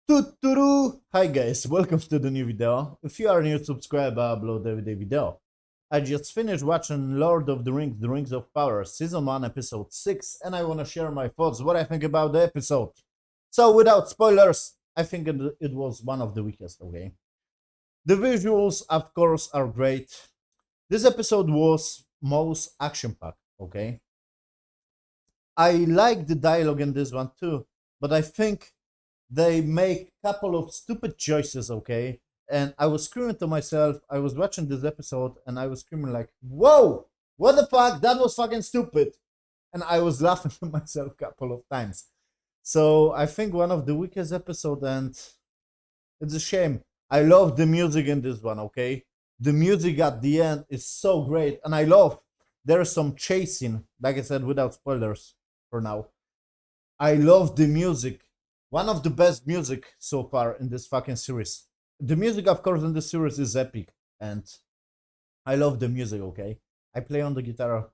Tuturu! Hi guys, welcome to the new video. If you are new, subscribe, I upload every day video. I just finished watching Lord of the Rings, The Rings of Power, Season 1, Episode 6, and I want to share my thoughts, what I think about the episode. So without spoilers, I think it was one of the weakest, okay? The visuals, of course, are great. This episode was most action-packed, okay? I like the dialogue in this one too, but I think they make a couple of stupid choices, okay? And I was screaming to myself, I was watching this episode and I was screaming like, whoa, what the fuck? That was fucking stupid. And I was laughing to myself a couple of times. So I think one of the weakest episodes, and it's a shame. I love the music in this one, okay? The music at the end is so great, and I love there's some chasing, like I said, without spoilers for now. I love the music. One of the best music so far in this fucking series. The music, of course, in this series is epic, and I love the music, okay? I play on the guitar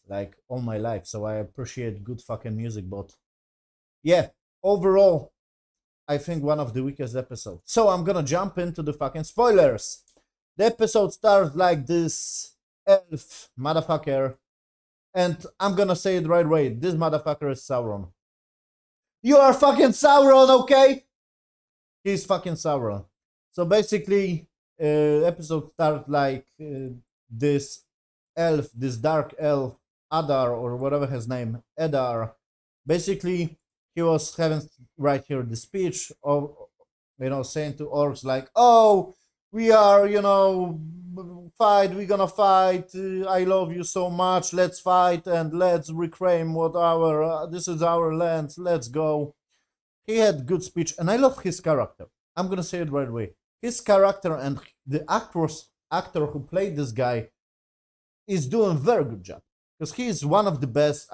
like all my life, so I appreciate good fucking music, but yeah, overall, I think one of the weakest episodes. So I'm gonna jump into the fucking spoilers. The episode starts like this elf motherfucker, and I'm gonna say it right away. This motherfucker is Sauron. You are fucking Sauron, okay? He's fucking Sauron. So basically, episode starts like this elf, this dark elf, Adar or whatever his name, Edar. Basically, he was having right here the speech of, saying to orcs like, "Oh, we are, fight. We're gonna fight. I love you so much. Let's fight and let's reclaim what our this is our land. Let's go." He had good speech, and I love his character. I'm gonna say it right away. His character and the actor who played this guy is doing a very good job because he is one of the best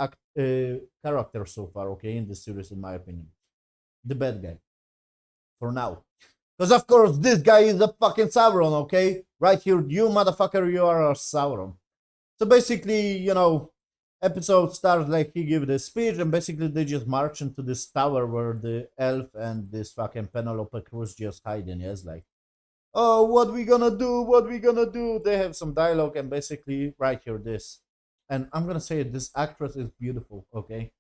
characters so far. Okay, in this series, in my opinion, the bad guy for now. Because of course this guy is a fucking Sauron, okay? Right here, you motherfucker, you are a Sauron. So basically, episode starts like he gives the speech, and basically they just march into this tower where the elf and this fucking Penelope Cruz just hiding. Yes, like, oh, what we gonna do? What we gonna do? They have some dialogue, and basically right here this, and I'm gonna say it, this actress is beautiful. Okay,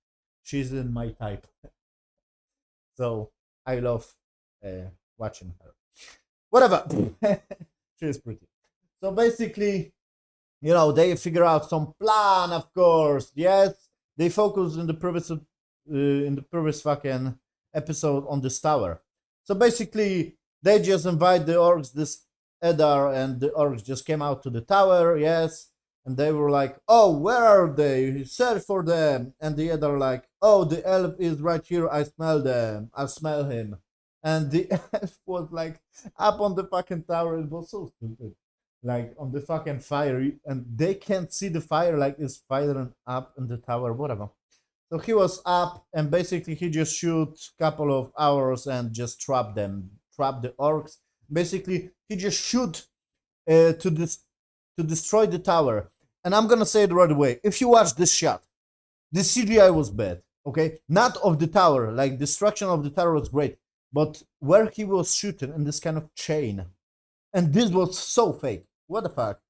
she's in my type, so I love watching her. Whatever, she's pretty. So basically, they figure out some plan, of course. Yes, they focus in the previous fucking episode on this tower. So basically, they just invite the orcs, this Edar, and the orcs just came out to the tower. Yes, and they were like, "Oh, where are they? Search for them." And the Edar like, "Oh, the elf is right here. I smell them. I smell him." And the elf was like up on the fucking tower. It was so stupid, like on the fucking fire, and they can't see the fire, like it's firing up in the tower, whatever. So he was up, and basically he just shoot couple of hours and just trap the orcs. Basically, he just shoot to destroy the tower. And I'm gonna say it right away. If you watch this shot, the CGI was bad. Okay, not of the tower, like destruction of the tower was great, but where he was shooting in this kind of chain, and this was so fake. What the fuck?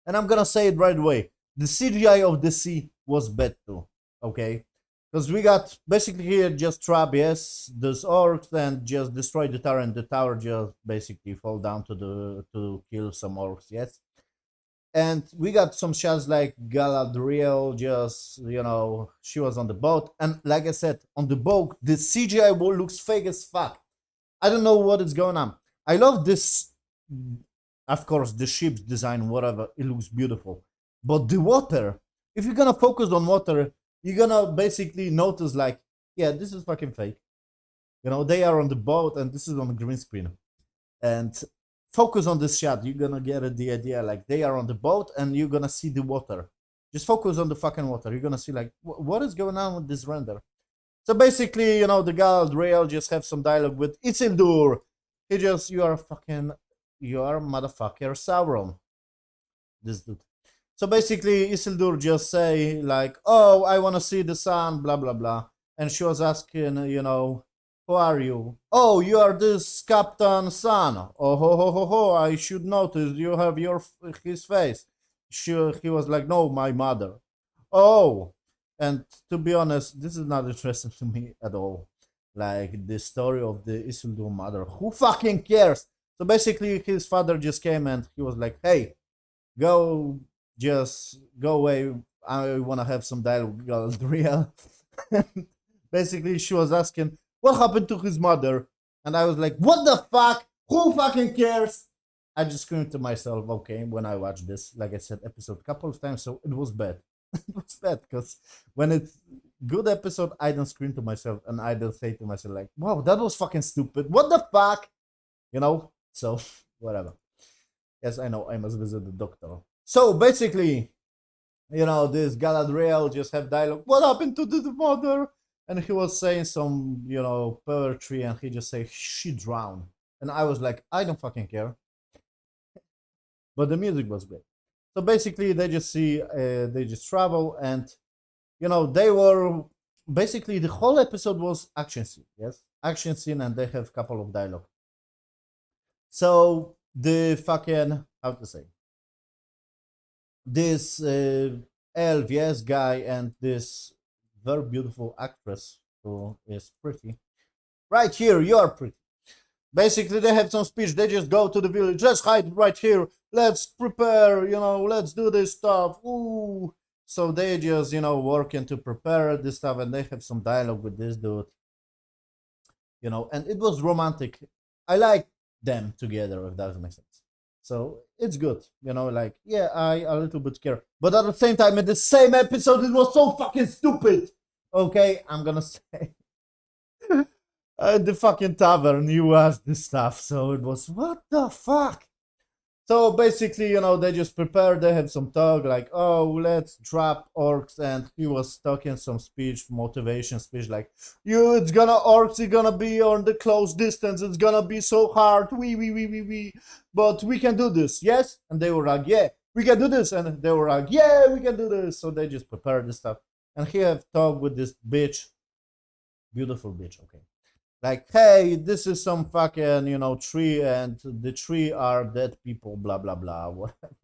And I'm gonna say it right away. The CGI of the sea was bad too. Okay, because we got basically here just trap, yes, those orcs, and just destroy the tower, and the tower just basically fall down to kill some orcs, yes. And we got some shots like Galadriel, just she was on the boat, and like I said, on the boat the CGI looks fake as fuck. I don't know what is going on. I love this, of course, the ship's design, whatever, it looks beautiful. But the water, if you're gonna focus on water, you're gonna basically notice like, yeah, this is fucking fake. They are on the boat and this is on the green screen. And focus on this shot, you're gonna get the idea, like they are on the boat and you're gonna see the water. Just focus on the fucking water. You're gonna see like, what is going on with this render? So basically, the Galadriel just have some dialogue with Isildur. You are motherfucker Sauron. This dude. So basically, Isildur just say like, "Oh, I want to see the sun," blah blah blah, and she was asking, Who are you? Oh, you are this Captain San. Oh, ho, ho, ho, ho. I should notice you have his face. He was like, no, my mother. Oh, and to be honest, this is not interesting to me at all. Like the story of the Isildur mother. Who fucking cares? So basically, his father just came and he was like, hey, just go away. I want to have some dialogue with Galadriel. Basically, she was asking, what happened to his mother? And I was like, what the fuck? Who fucking cares? I just screamed to myself, okay, when I watched this, like I said, episode a couple of times, so it was bad. It was bad, because when it's good episode, I don't scream to myself, and I don't say to myself, like, wow, that was fucking stupid. What the fuck? You know? So, whatever. Yes, I know, I must visit the doctor. So, basically, this Galadriel just have dialogue, what happened to the mother? And he was saying some, poetry, and he just say she drowned. And I was like, I don't fucking care. But the music was great. So basically, they just travel, and they were basically the whole episode was action scene. Yes, action scene, and they have a couple of dialogue. So the fucking how to say this elf, yes, guy, and this very beautiful actress who is pretty. Right here, you're pretty. Basically, they have some speech. They just go to the village. Let's hide right here. Let's prepare. Let's do this stuff. Ooh. So they just, working to prepare this stuff, and they have some dialogue with this dude. And it was romantic. I like them together, if that doesn't make sense. So it's good. Like, yeah, I a little bit care. But at the same time, in the same episode, it was so fucking stupid. Okay, I'm gonna say. The fucking tavern, you asked this stuff, so it was, what the fuck? So basically, they just prepare, they have some talk, like, oh, let's trap orcs, and he was talking some speech, motivation speech, like, orcs are gonna be on the close distance, it's gonna be so hard, but we can do this, yes? And they were like, yeah, we can do this, and they were like, yeah, we can do this, so they just prepared this stuff, and he have talk with this bitch, beautiful bitch, okay. Like, hey, this is some fucking, tree, and the tree are dead people, blah, blah, blah, whatever.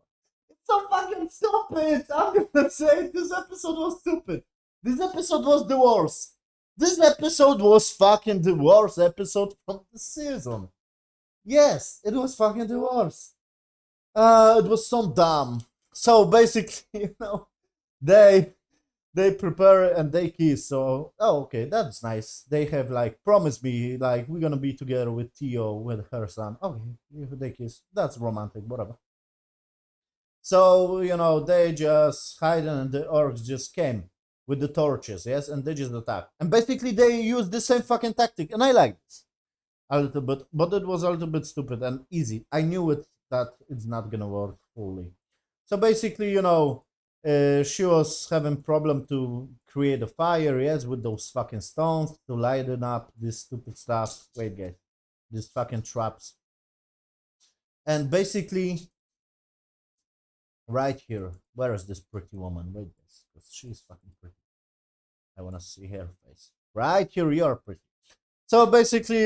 It's so fucking stupid! I'm gonna say this episode was stupid. This episode was the worst. This episode was fucking the worst episode from the season. Yes, it was fucking the worst. It was so dumb. So basically, they prepare and they kiss. So, oh, okay, that's nice. They have like promised me, like, we're gonna be together with Theo, with her son. Okay, if they kiss, that's romantic, whatever. So, they just hide, and the orcs just came with the torches, yes, and they just attack. And basically, they use the same fucking tactic, and I like this a little bit, but it was a little bit stupid and easy. I knew that it's not gonna work fully. So basically, she was having problem to create a fire, yes, with those fucking stones to light it up, this stupid stuff. Wait, guys, these fucking traps. And basically, right here, where is this pretty woman? Wait, guys, because she's fucking pretty. I wanna see her face. Right here, you're pretty. So basically,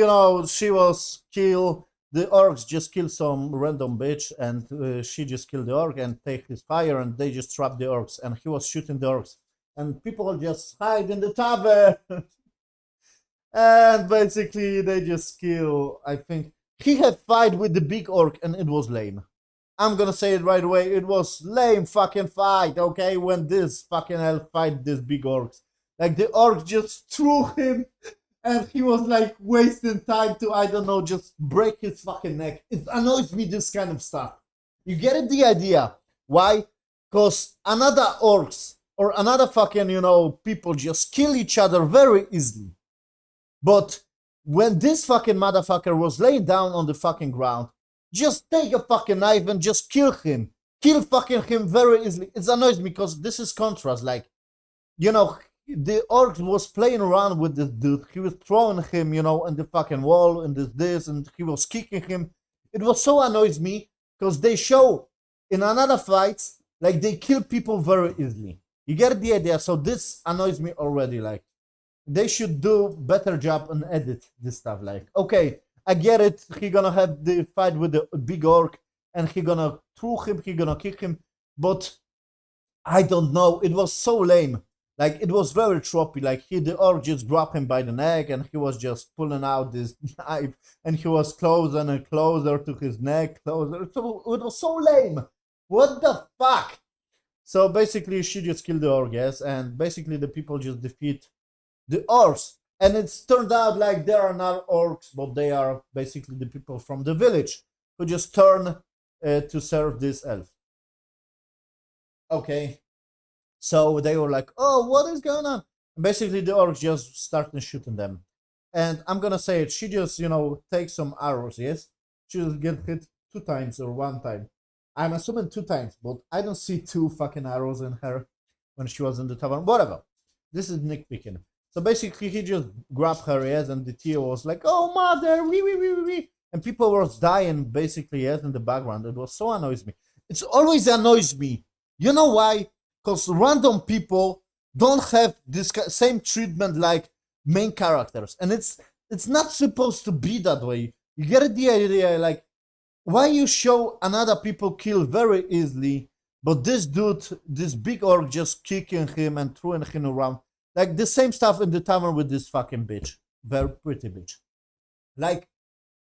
she was killed. The orcs just killed some random bitch, and she just killed the orc and take his fire, and they just trapped the orcs, and he was shooting the orcs, and people just hide in the tavern. And basically, they just kill. I think he had fight with the big orc, and it was lame. I'm gonna say it right away. It was lame fucking fight. Okay, when this fucking elf fight this big orcs, like the orc just threw him. And he was like wasting time to, I don't know, just break his fucking neck. It annoys me, this kind of stuff. You get the idea? Why? Because another orcs or another fucking, people just kill each other very easily. But when this fucking motherfucker was laying down on the fucking ground, just take a fucking knife and just kill him. Kill fucking him very easily. It annoys me because this is contrast. Like, the orc was playing around with this dude. He was throwing him, in the fucking wall, and this, and he was kicking him. It was so annoys me because they show in another fights like they kill people very easily. You get the idea? So this annoys me already. Like, they should do better job and edit this stuff. Like, okay, I get it. He gonna have the fight with the big orc, and he gonna throw him. He gonna kick him, but I don't know. It was so lame. Like it was very tropey. Like the orc just grabbed him by the neck, and he was just pulling out this knife, and he was closer and closer to his neck, closer. So it was so lame. What the fuck? So basically, she just killed the orc, yes, and basically the people just defeat the orcs. And it's turned out like they are not orcs, but they are basically the people from the village who just turn to serve this elf. Okay, so they were like, "Oh, what is going on?" And basically, the orcs just started shooting them. And I'm gonna say it. She just, takes some arrows. Yes, she just get hit 2 times or 1 time. I'm assuming 2 times, but I don't see 2 fucking arrows in her when she was in the tavern. Whatever. This is nitpicking. So basically, he just grabbed her, yes, and the Tio was like, "Oh, mother, wee. And people were dying, basically, yes, in the background. It was so annoys me. It always annoys me. You know why? Because random people don't have this same treatment like main characters. And it's not supposed to be that way. You get the idea, like, why you show another people kill very easily, but this dude, this big orc, just kicking him and throwing him around. Like the same stuff in the tavern with this fucking bitch. Very pretty bitch. Like,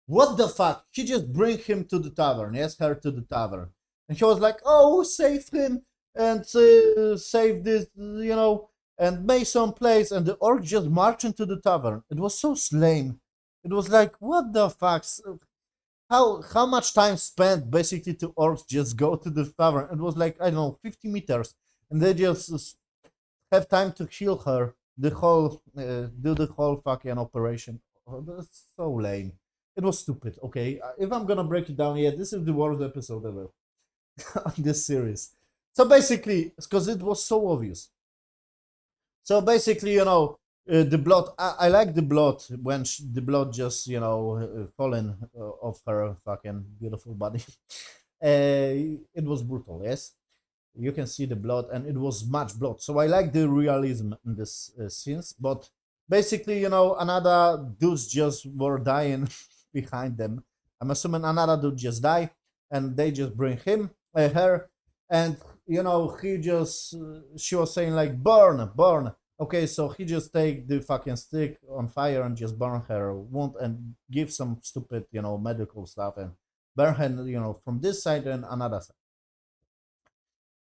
what the fuck? He just bring him to the tavern, yes, her to the tavern. And he was like, "Oh, save him and save this, and make some place." And the orc just marching to the tavern. It was so lame. It was like, what the fuck? How much time spent basically to orcs just go to the tavern? It was like, I don't know, 50 meters, and they just have time to heal her. The whole do the whole fucking operation. Oh, that's so lame. It was stupid. Okay, if I'm gonna break it down, yeah, this is the worst episode ever on this series. So basically, because it was so obvious. So basically, the blood. I like the blood when the blood just falling off her fucking beautiful body. It was brutal. Yes, you can see the blood, and it was much blood. So I like the realism in this scenes. But basically, another dudes just were dying behind them. I'm assuming another dude just died, and they just bring him, her, and he just she was saying like, "Burn, burn." Okay, so he just take the fucking stick on fire and just burn her wound and give some stupid, medical stuff and burn her, from this side and another side.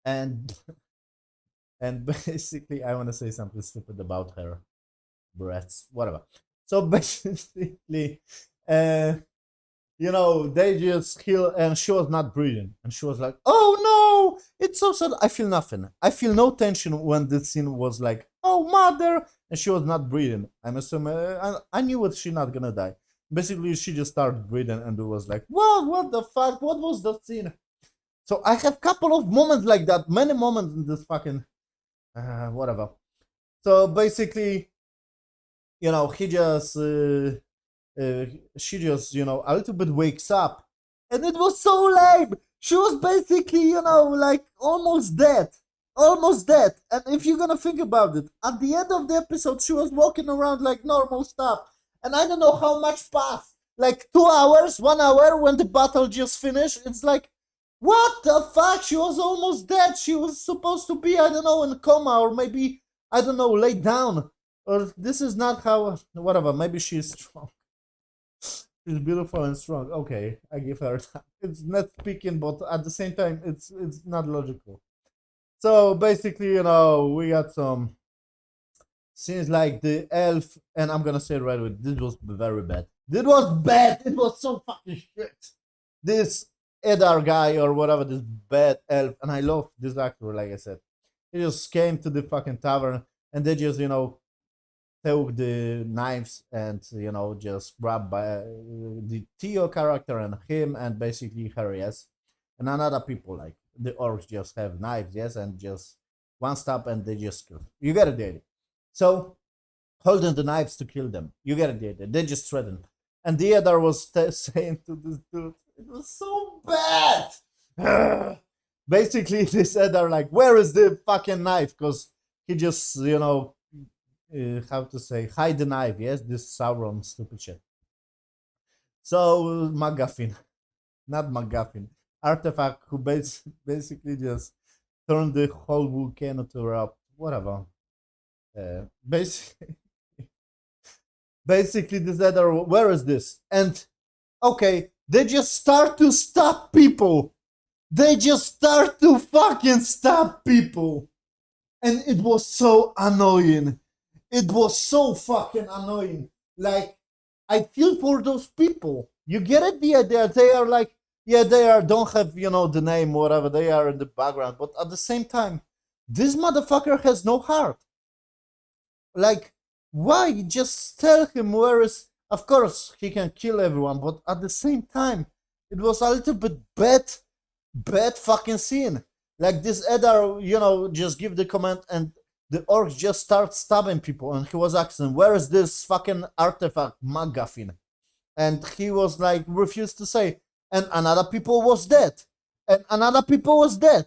And and basically, I want to say something stupid about her breasts, whatever. So basically, uh, they just heal, and she was not breathing, and she was like, "Oh no, it's so sad." I feel nothing. I feel no tension when the scene was like, "Oh mother," and she was not breathing. I'm assuming I knew what she not gonna die. Basically, she just started breathing, and it was like, What the fuck? What was that scene?" So I have couple of moments like that, many moments in this fucking whatever. So basically, he just. She just, a little bit wakes up. And it was so lame. She was basically, like almost dead. Almost dead. And if you're gonna think about it, at the end of the episode, she was walking around like normal stuff. And I don't know how much passed. Like 2 hours, 1 hour when the battle just finished. It's like, what the fuck? She was almost dead. She was supposed to be, I don't know, in coma or maybe, I don't know, laid down. Or this is not how, whatever, maybe she's strong. She's beautiful and strong. Okay, I give her that. It's not speaking, but at the same time, it's not logical. So basically, we got some scenes like the elf, and I'm gonna say it right away. This was very bad. This was bad. It was so fucking shit. This Edar guy or whatever, this bad elf, and I love this actor. Like I said, he just came to the fucking tavern, and they just took the knives and just grabbed by the Tio character and him and basically her, yes, and another people like the orcs just have knives, yes, and just one stop and they just kill. You get it, the idea. So holding the knives to kill them. You get it, the idea. They just threaten, and the other was saying to this dude, it was so bad. Basically, they said, "Are like, where is the fucking knife?" Because he just how to say, hide the knife, yes, this Sauron stupid shit. So MacGuffin, not MacGuffin, artifact who basically just turned the whole volcano to erupt, whatever. Basically, basically this other, where is this? And okay, they just start to stop people. They just start to fucking stop people. And it was so annoying. It was so fucking annoying. Like, I feel for those people. You get it? The idea they are like, yeah, they are don't have, you know, the name, whatever, they are in the background, but at the same time, this motherfucker has no heart. Like, why just tell him where is, of course he can kill everyone, but at the same time, it was a little bit bad fucking scene. Like this Eddar, you know, just give the command and the orcs just start stabbing people, and he was asking, where is this fucking artifact MacGuffin? And he was like, refused to say. And another people was dead. And another people was dead.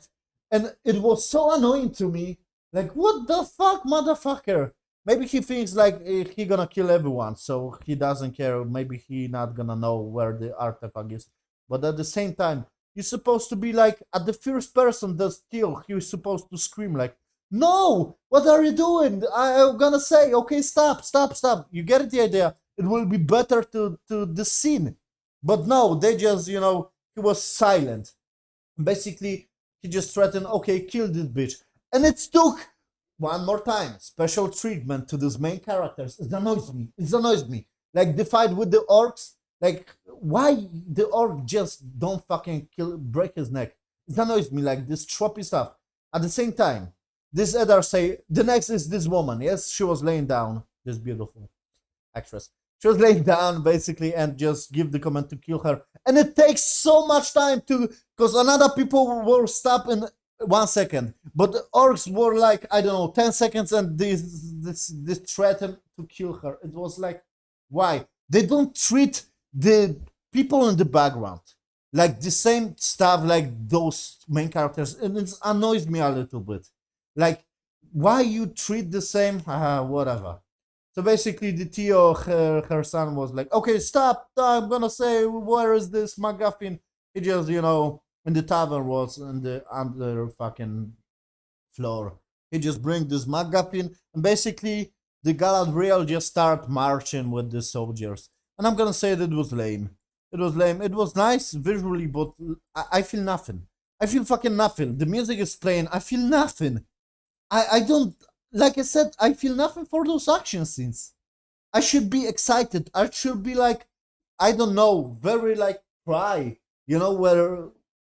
And it was so annoying to me. Like, what the fuck, motherfucker? Maybe he thinks like he gonna kill everyone, so he doesn't care. Maybe he not gonna know where the artifact is. But at the same time, you're supposed to be like, at the first person that's killed, he's supposed to scream like, no, what are you doing? I'm gonna say, okay, stop. You get the idea? It will be better to the scene. But no, they just, you know, he was silent. Basically, he just threatened, okay, kill this bitch. And it took one more time special treatment to these main characters. It annoys me. It annoys me. Like the fight with the orcs. Like, why the orc just don't fucking break his neck? It annoys me. Like this tropey stuff. At the same time, this Eddar say the next is this woman. Yes, she was laying down. This beautiful actress. She was laying down basically and just give the command to kill her. And it takes so much time to, because another people were stopped in 1 second, but the orcs were like, I don't know, 10 seconds, and this threatened to kill her. It was like, why? They don't treat the people in the background like the same stuff like those main characters, and it annoys me a little bit. Like, why you treat the same? Whatever. So basically, the Tio, her son, was like, okay, stop, I'm gonna say, where is this MacGuffin? He just, you know, in the tavern was in the under fucking floor. He just bring this MacGuffin, and basically, the Galadriel just start marching with the soldiers. And I'm gonna say that it was lame. It was lame. It was nice visually, but I feel nothing. I feel fucking nothing. The music is playing. I feel nothing. I don't, like I said, I feel nothing for those action scenes. I should be excited. I should be like, I don't know, very like cry. You know,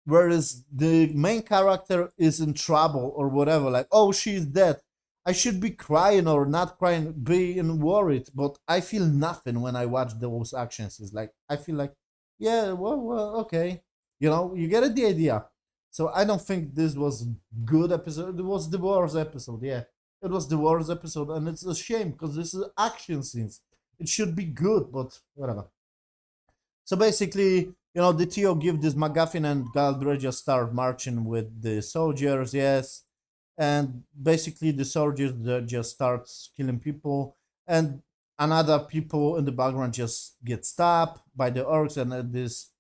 whereas the main character is in trouble or whatever, like, oh, she's dead. I should be crying or not crying, being worried, but I feel nothing when I watch those action scenes. Like, I feel like, yeah, well, okay. You know, you get the idea. So I don't think this was good episode. It was the worst episode, yeah. It was the worst episode, and it's a shame because this is action scenes. It should be good, but whatever. So basically, you know, the Tio give this MacGuffin, and Galadriel just start marching with the soldiers, yes. And basically, the soldiers just start killing people, and another people in the background just get stabbed by the orcs, and this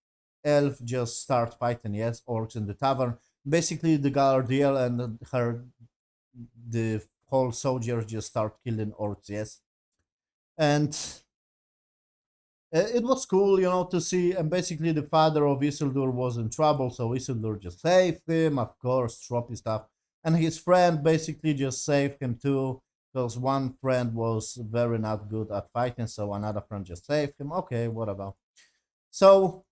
elf just start fighting, yes, orcs in the tavern. Basically, the Galadriel and her, the whole soldiers just start killing orcs, yes. And it was cool, you know, to see. And basically, the father of Isildur was in trouble, so Isildur just saved him, of course, trophy stuff. And his friend basically just saved him too, because one friend was very not good at fighting, so another friend just saved him. Okay, whatever. So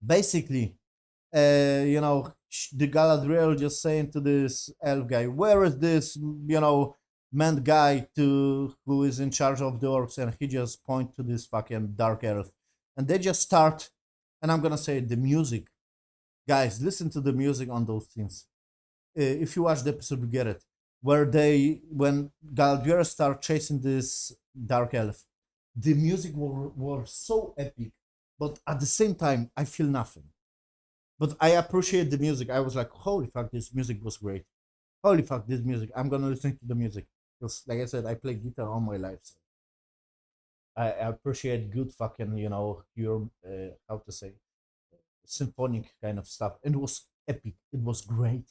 basically, you know, the Galadriel just saying to this elf guy, where is this, you know, man guy to who is in charge of the orcs? And he just point to this fucking dark elf. And they just start, and I'm gonna say the music. Guys, listen to the music on those things. If you watch the episode, you get it. When Galadriel start chasing this dark elf, the music were so epic, but at the same time, I feel nothing. But I appreciate the music. I was like, holy fuck, this music was great. Holy fuck, this music. I'm gonna listen to the music. because, like I said, I play guitar all my life. So I appreciate good fucking, pure, how to say, symphonic kind of stuff. And it was epic. It was great.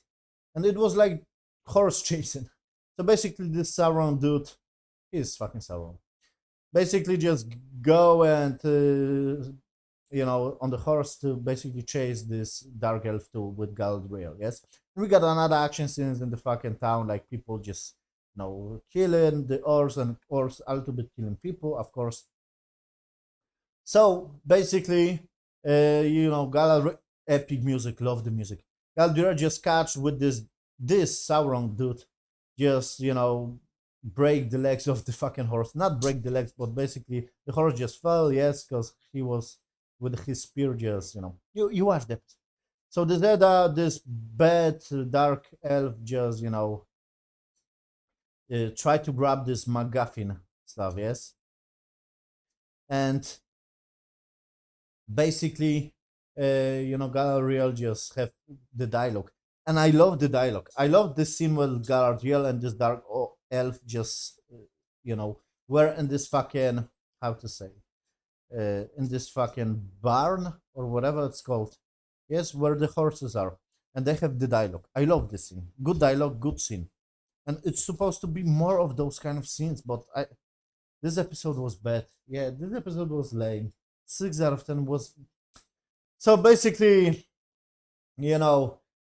And it was like horse chasing. So basically, this Sauron dude is fucking Sauron. Basically, just go and, on the horse to basically chase this dark elf too with Galadriel. Yes, we got another action scenes in the fucking town, like people just, killing the orcs and orcs a little bit killing people, of course. So basically, Galadriel, epic music, love the music. Galadriel just catch with this Sauron dude, just break the legs of the fucking horse. Not break the legs, but basically the horse just fell. Yes, because he was with his spear. Just you watch that. So this bad dark elf just try to grab this MacGuffin stuff. Yes, and basically, Galadriel just have the dialogue, and I love the dialogue. I love this scene where Galadriel and this dark elf just, were in this fucking, how to say, in this fucking barn or whatever it's called. Yes, where the horses are, and they have the dialogue. I love this scene. Good dialogue, good scene, and it's supposed to be more of those kind of scenes. But this episode was bad. Yeah, this episode was lame. 6 out of 10 was. So basically, and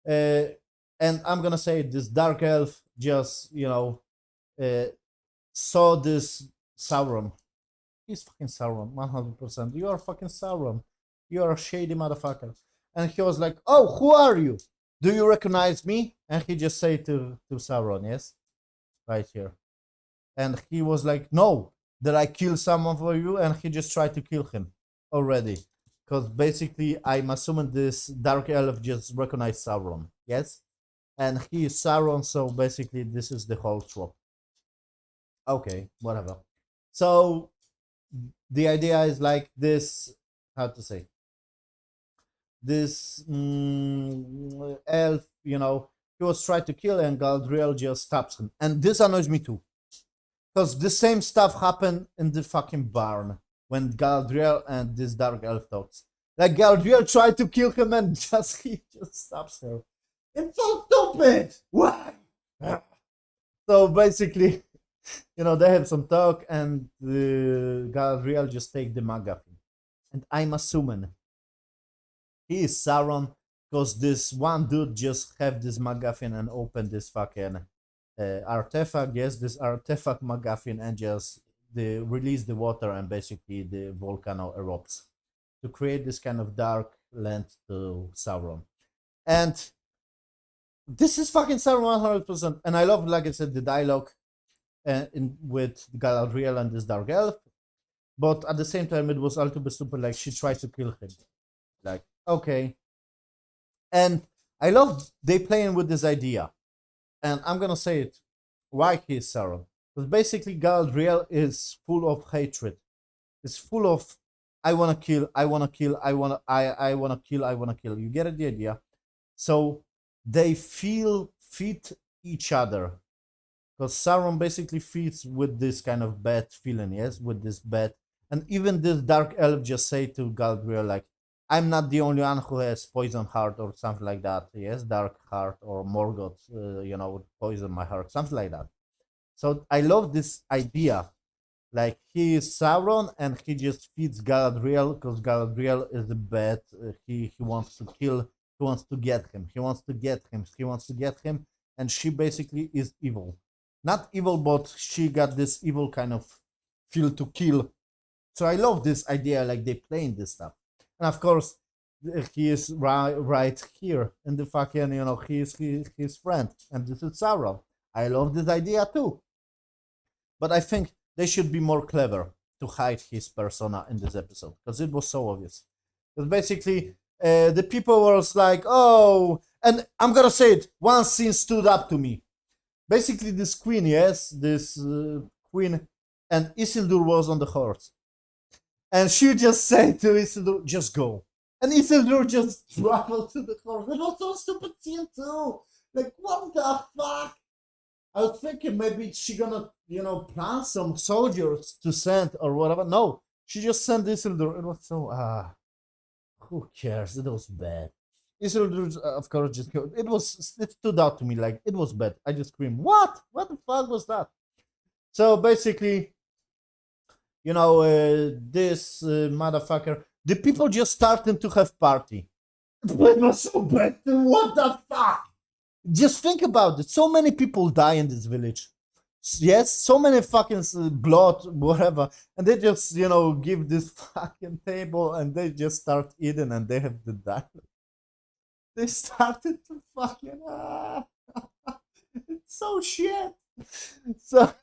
I'm gonna say this dark elf just saw this Sauron. He's fucking Sauron, 100%. You are fucking Sauron. You are a shady motherfucker. And he was like, "Oh, who are you? Do you recognize me?" And he just said to Sauron, yes, right here. And he was like, "No, did I kill someone for you?" And he just tried to kill him already. Because basically, I'm assuming this dark elf just recognized Sauron, yes? And he is Sauron, so basically, this is the whole trope. Okay, whatever. So, the idea is like this, how to say, this elf, he was trying to kill and Galadriel just stops him. And this annoys me too. Because the same stuff happened in the fucking barn when Galadriel and this dark elf talks. Like Galadriel tried to kill him and he just stops her. It's so stupid! Why? So basically, they have some talk and Galadriel just take the MacGuffin. And I'm assuming he is Sauron because this one dude just have this MacGuffin and open this fucking artifact. Yes, this artifact MacGuffin and just release the water and basically the volcano erupts to create this kind of dark land to Sauron. And this is fucking Sauron 100%. And I love, like I said, the dialogue with Galadriel and this dark elf. But at the same time, it was a little bit stupid. Like, she tried to kill him. Like, okay. And I love they playing with this idea. And I'm gonna say it. Why he is Sauron? Because basically Galadriel is full of hatred. It's full of I wanna kill, I wanna kill, I wanna kill, I wanna kill. You get the idea? So they fit each other. Because Sauron basically feeds with this kind of bad feeling, yes, with this bad. And even this dark elf just say to Galadriel, like, I'm not the only one who has poison heart or something like that. Yes, dark heart or Morgoth, poison my heart, something like that. So I love this idea. Like, he is Sauron and he just feeds Galadriel because Galadriel is the bad. He wants to kill. He wants to get him. He wants to get him. He wants to get him. And she basically is evil. Not evil, but she got this evil kind of feel to kill. So I love this idea, like they playing this stuff. And of course, he is right here in the fucking, he is his friend. And this is Sauron. I love this idea too. But I think they should be more clever to hide his persona in this episode. Because it was so obvious. Because basically, the people were like, oh, and I'm gonna say it, one scene stood up to me. Basically, this queen, yes, this queen, and Isildur was on the horse. And she just said to Isildur, just go. And Isildur just traveled to the horse. It was so stupid scene too. Like, what the fuck? I was thinking maybe she gonna, plan some soldiers to send or whatever. No, she just sent Isildur. It was so, who cares? It was bad. Isildur, of course, just killed. It stood out to me like it was bad. I just screamed, what? What the fuck was that? So basically, this motherfucker, the people just starting to have party. It was so bad. What the fuck? Just think about it. So many people die in this village. Yes, so many fucking blood, whatever, and they just, give this fucking table and they just start eating and they have the dialogue. They started to fucking. It's so shit. So.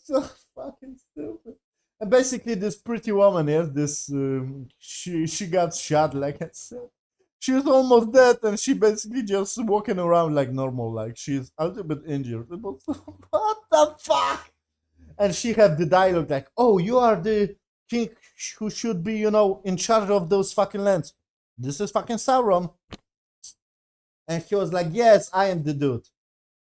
So fucking stupid. And basically, this pretty woman, yes, she got shot, like I said. She was almost dead, and she basically just walking around like normal, like she's a little bit injured. It was, what the fuck? And she had the dialogue like, "Oh, you are the king who should be, in charge of those fucking lands. This is fucking Sauron." And he was like, "Yes, I am the dude.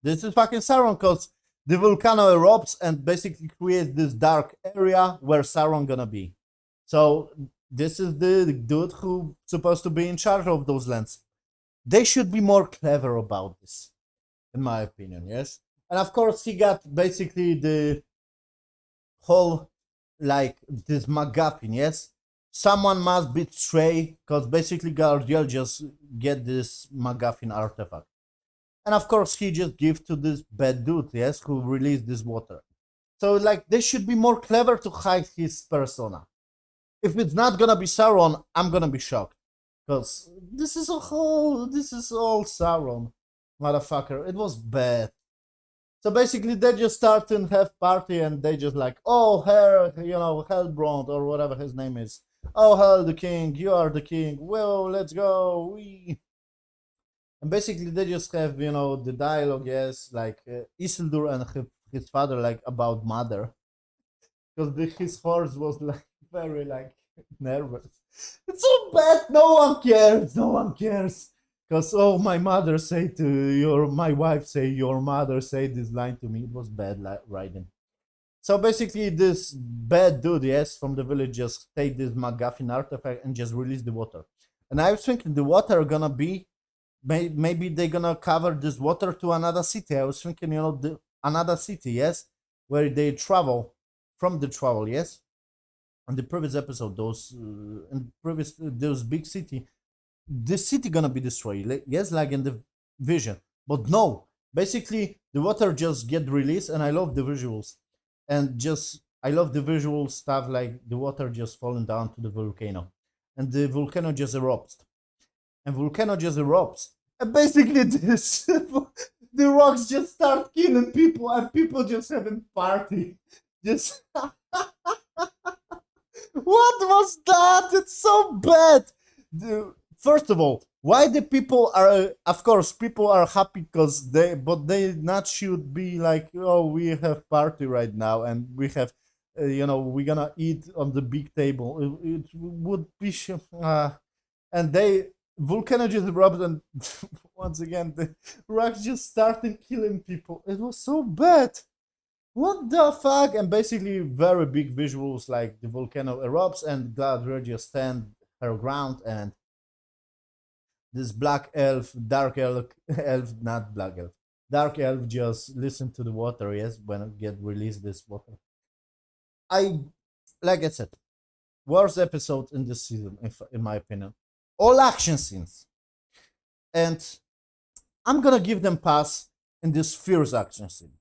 This is fucking Sauron, cause the volcano erupts and basically creates this dark area where Sauron gonna be. So this is the dude who supposed to be in charge of those lands. They should be more clever about this, in my opinion, yes? And of course he got basically the whole, like, this MacGuffin, yes? Someone must betray, because basically Galadriel just get this MacGuffin artifact. And of course, he just gives to this bad dude, yes, who released this water. So, like, they should be more clever to hide his persona. If it's not gonna be Sauron, I'm gonna be shocked. Because this is all Sauron, motherfucker. It was bad. So basically, they just start and have party, and they just like, oh, Hellbrand, or whatever his name is. Oh, hell, the king, you are the king. Well, let's go. And basically, they just have, the dialogue, yes, like Isildur and his father, like, about mother. Because his horse was, like, very, like, nervous. It's so bad, no one cares, no one cares. Because, oh, my wife say, your mother say this line to me. It was bad writing. So basically, this bad dude, yes, from the village just take this MacGuffin artifact and just release the water. And I was thinking the water gonna be, maybe they're gonna cover this water to another city. I was thinking, another city, yes, where they travel from the travel, yes. On the previous episode, those big city, this city gonna be destroyed, yes, like in the vision. But no, basically the water just get released, and I love the visuals, and just I love the visual stuff, like the water just falling down to the volcano, and the volcano just erupts, and basically this the rocks just start killing people, and people just having party, just. What was that? It's so bad. First of all, why the people are? Of course, people are happy because but they not should be like, oh, we have party right now, and we have, we're gonna eat on the big table. It would be, and they volcano just erupted, and once again the rocks just started killing people. It was so bad. What the fuck? And basically, very big visuals, like the volcano erupts and Galadriel just stand her ground, and this black elf, dark elf, not black elf, dark elf just listen to the water, yes, when it get released this water. Like I said, worst episode in this season, in my opinion. All action scenes. And I'm gonna give them pass in this fierce action scene.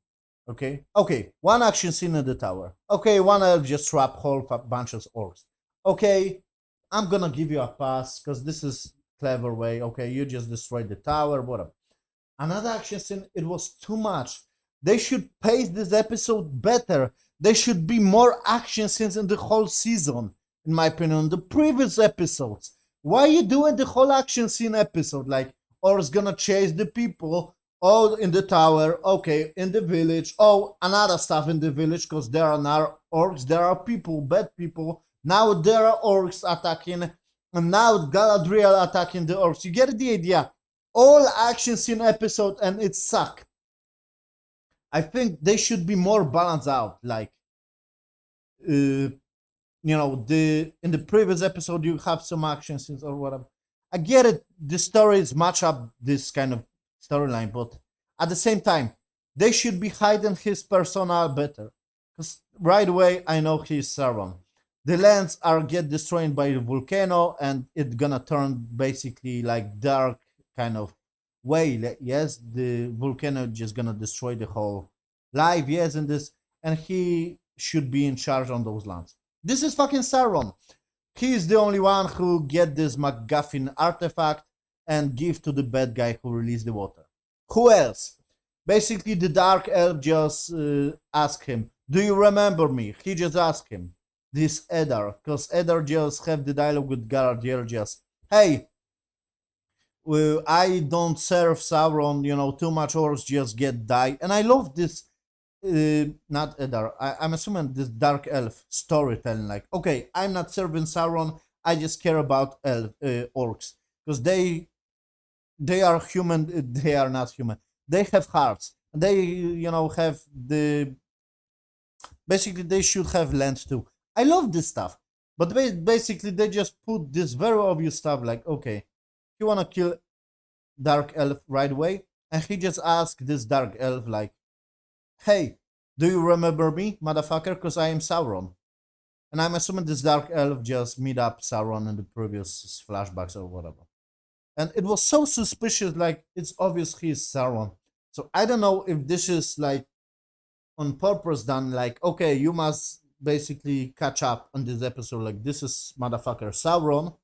Okay, one action scene in the tower. Okay, one elf just trap whole bunch of orcs. Okay, I'm gonna give you a pass because this is clever way. Okay, you just destroyed the tower, whatever. Another action scene, it was too much. They should pace this episode better. There should be more action scenes in the whole season, in my opinion. The previous episodes. Why are you doing the whole action scene episode? Like, orcs gonna chase the people. Oh, in the tower, okay, in the village, oh, another stuff in the village, because there are now orcs, there are people, bad people, now there are orcs attacking, and now Galadriel attacking the orcs. You get the idea? all action scene episode and it sucked. I think they should be more balanced out. Like, the in the previous episode you have some action scenes or whatever. I get it. The stories match up this kind of storyline, but at the same time, they should be hiding his persona better. Because right away I know he's Sauron. The lands are get destroyed by the volcano, and it's gonna turn basically like dark kind of way. Yes, the volcano just gonna destroy the whole life. Yes, in this, and he should be in charge on those lands. This is fucking Sauron. He is the only one who get this MacGuffin artifact and give to the bad guy who released the water. Who else? Basically, the Dark Elf just ask him, "Do you remember me?" He just asked him. This Eddar, because Eddar just have the dialogue with Galadriel just, "Hey, I don't serve Sauron, too much orcs just get die." And I love this, not Eddar, I'm assuming this Dark Elf storytelling. Like, okay, I'm not serving Sauron, I just care about orcs. Because they are human, they are not human. They have hearts. They, have the. Basically, they should have land too. I love this stuff. But basically, they just put this very obvious stuff like, okay, you wanna kill Dark Elf right away? And he just asked this Dark Elf, like, "Hey, do you remember me, motherfucker? Because I am Sauron." And I'm assuming this Dark Elf just meet up Sauron in the previous flashbacks or whatever. And it was so suspicious, like, it's obvious he's Sauron. So I don't know if this is, like, on purpose done, like, okay, you must basically catch up on this episode, like, this is motherfucker Sauron.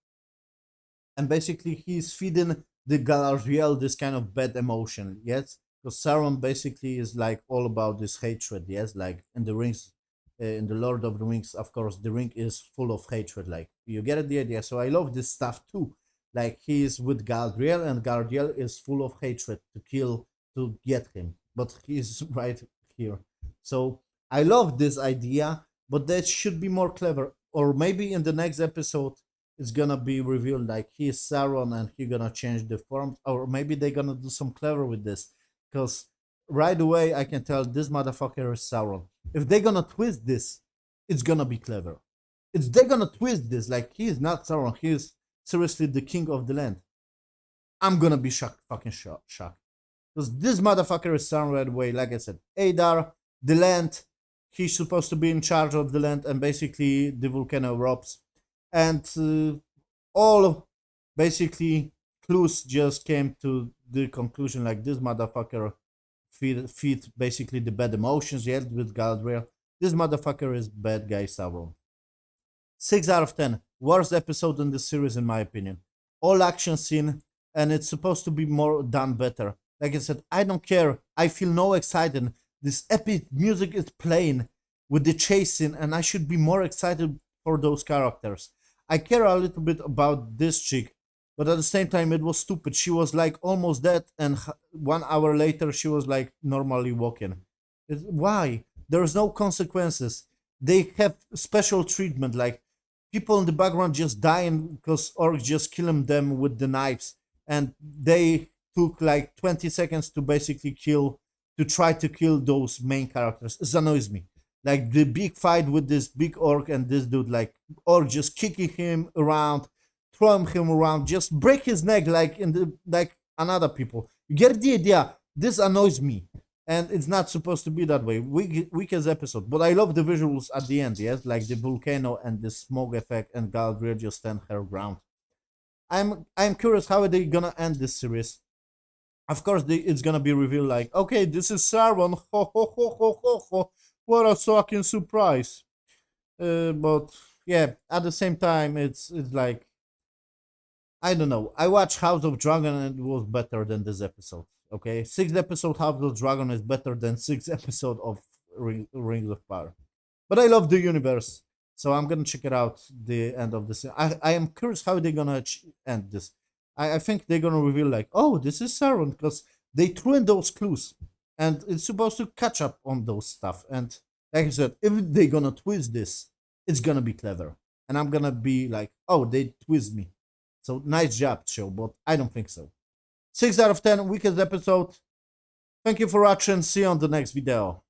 And basically he's feeding the Galadriel this kind of bad emotion, yes? Because Sauron basically is like all about this hatred, yes? Like in the rings, in the Lord of the Rings, of course, the ring is full of hatred. Like, you get the idea. So I love this stuff too. Like, he is with Galadriel, and Galadriel is full of hatred to kill, to get him. But he's right here. So I love this idea, but that should be more clever. Or maybe in the next episode, it's gonna be revealed like he's Sauron and he gonna change the form, or maybe they're gonna do some clever with this, because right away I can tell this motherfucker is Sauron. If they're gonna twist this, it's gonna be clever. It's they're gonna twist this like he is not Sauron, he is seriously the king of the land. I'm gonna be shocked, fucking shocked, because this motherfucker is Sauron right away. Like I said, Adar, the land, he's supposed to be in charge of the land, and basically the volcano erupts and all basically clues just came to the conclusion like this motherfucker feed basically the bad emotions he had with Galadriel. This motherfucker is bad guy Sauron. 6 out of 10. Worst episode in the series in my opinion. All action scene, and it's supposed to be more done better. Like I said, I don't care. I feel no excited. This epic music is playing with the chasing, and I should be more excited for those characters. I care a little bit about this chick, but at the same time, it was stupid. She was like almost dead, and 1 hour later, she was like normally walking. Why? There's no consequences. They have special treatment, like people in the background just dying because orcs just killing them with the knives, and they took like 20 seconds to basically to try to kill those main characters. It annoys me. Like the big fight with this big orc and this dude, like orc just kicking him around, throwing him around, just break his neck like in the like another people. You get the idea? This annoys me, and it's not supposed to be that way. Weakest episode, but I love the visuals at the end. Yes, like the volcano and the smoke effect, and Galadriel just stand her ground. I'm curious how are they gonna end this series. Of course, it's gonna be revealed like, okay, this is Sauron. Ho ho ho ho ho ho. What a fucking surprise! But yeah, at the same time, it's like I don't know. I watched House of Dragon and it was better than this episode. Okay, 6th episode House of Dragon is better than 6th episode of Rings of Power. But I love the universe, so I'm gonna check it out. The end of this. I am curious how they're gonna end this. I think they're gonna reveal like, oh, this is Sauron, because they threw in those clues, and it's supposed to catch up on those stuff. And like I said, if they're gonna twist this, it's gonna be clever, and I'm gonna be like, oh, they twist me. So nice job, show, but I don't think so. 6 out of 10, weakest episode. Thank you for watching, see you on the next video.